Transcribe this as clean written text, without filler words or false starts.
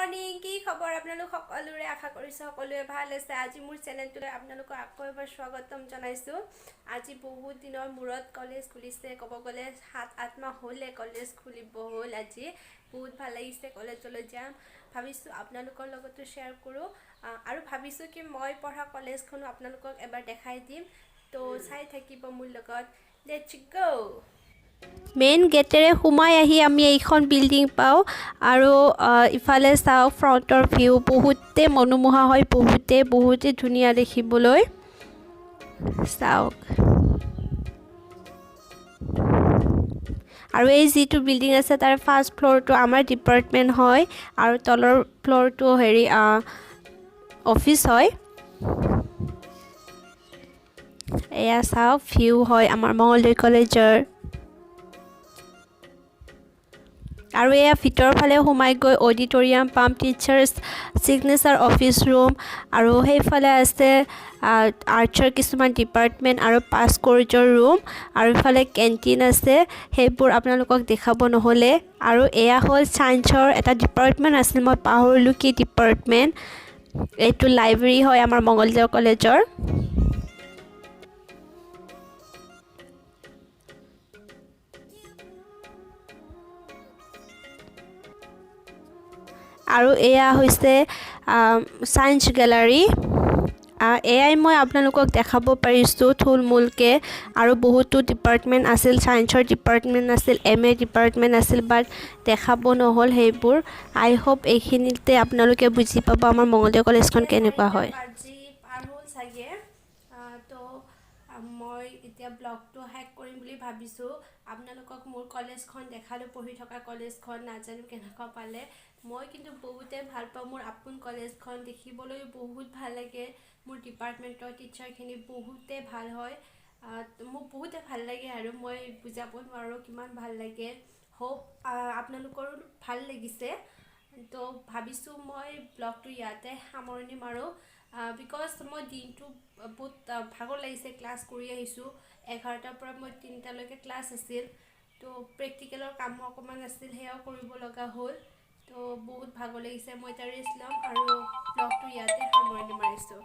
Morning কি খবৰ আপোনালোক সকলোৰে আশা কৰিছোঁ সকলোৱে ভাল আছে। আজি মোৰ চেনেলটোলৈ আপোনালোকক আকৌ এবাৰ স্বাগতম জনাইছোঁ। আজি বহুত দিনৰ মূৰত কলেজ খুলিছে, ক'ব গ'লে 7-8 মাহ হ'লে কলেজ খুলিব হ'ল। আজি বহুত ভাল লাগিছে, কলেজলৈ যাম ভাবিছোঁ, আপোনালোকৰ লগতো শ্বেয়াৰ কৰোঁ আৰু ভাবিছোঁ কি মই পঢ়া কলেজখনো আপোনালোকক এবাৰ দেখাই দিম। তো চাই থাকিব মোৰ লগত। Let's go. মেইন গেটেৰে সোমাই আহি আমি এইখন বিল্ডিং পাওঁ আৰু ইফালে চাওঁ ফ্ৰণ্টৰ ভিউ বহুতে মনোমোহা হয়, বহুতে ধুনীয়া দেখিবলৈ। চাওক আৰু এই যিটো বিল্ডিং আছে তাৰ ফাৰ্ষ্ট ফ্ল'ৰটো আমাৰ ডিপাৰ্টমেণ্ট হয় আৰু তলৰ ফ্ল'ৰটো অফিচ হয়। এয়া চাওক ভিউ হয় আমাৰ মঙলদৈ কলেজৰ। আৰু এয়া ভিতৰৰ ফালে সোমাই গৈ অডিটৰিয়াম পাম, টিচাৰ্ছ ছিগনেচাৰ অফিচ ৰুম আৰু সেইফালে আছে আৰ্টছৰ কিছুমান ডিপাৰ্টমেণ্ট আৰু পাছ কৰ্চৰ ৰুম আৰু ইফালে কেণ্টিন আছে, সেইবোৰ আপোনালোকক দেখাব নহ'লে। আৰু এয়া হ'ল ছায়েন্সৰ এটা ডিপাৰ্টমেণ্ট আছিল, মই পাহৰিলোঁ কি ডিপাৰ্টমেণ্ট। এইটো লাইব্ৰেৰী হয় আমাৰ মঙলদৈ কলেজৰ। আৰু এয়া হৈছে ছায়েন্স গেলাৰী। এয়াই মই আপোনালোকক দেখাব পাৰিছোঁ থুলমূলকৈ। আৰু বহুতো ডিপাৰ্টমেণ্ট আছিল, ছায়েন্সৰ ডিপাৰ্টমেণ্ট আছিল, MA ডিপাৰ্টমেণ্ট আছিল, বাট দেখাব নহ'ল সেইবোৰ। আই হোপ এইখিনিতে আপোনালোকে বুজি পাব আমাৰ মঙলদৈ কলেজখন কেনেকুৱা হয়। তো মই এতিয়া ব্লগটো শেষ কৰিম বুলি ভাবিছোঁ। আপোনালোকক মোৰ কলেজখন দেখালোঁ, পঢ়ি থকা কলেজখন, নাজানো কেনেকুৱা পালে। মই কিন্তু বহুতে ভাল পাওঁ মোৰ আপোন কলেজখন, দেখিবলৈও বহুত ভাল লাগে। মোৰ ডিপাৰ্টমেণ্টৰ টিচাৰখিনি বহুতে ভাল হয়, মোক বহুতে ভাল লাগে আৰু মই বুজাব নোৱাৰোঁ কিমান ভাল লাগে। হোপ আপোনালোকৰো ভাল লাগিছে। তো ভাবিছোঁ মই ব্লগটো ইয়াতে সামৰণি মাৰোঁ, বিকজ মই দিনটো বহুত ভাগৰ লাগিছে, ক্লাছ কৰি আহিছোঁ। 11টাৰ পৰা মই 3টালৈকে ক্লাছ আছিল। তো প্ৰেক্টিকেলৰ কামো অকণমান আছিল, সেয়াও কৰিব লগা হ'ল। তো বহুত ভাগৰ লাগিছে, মই এতিয়া ৰেষ্ট ল'ম আৰু ব্লগটো ইয়াতে সামৰণি মাৰিছোঁ।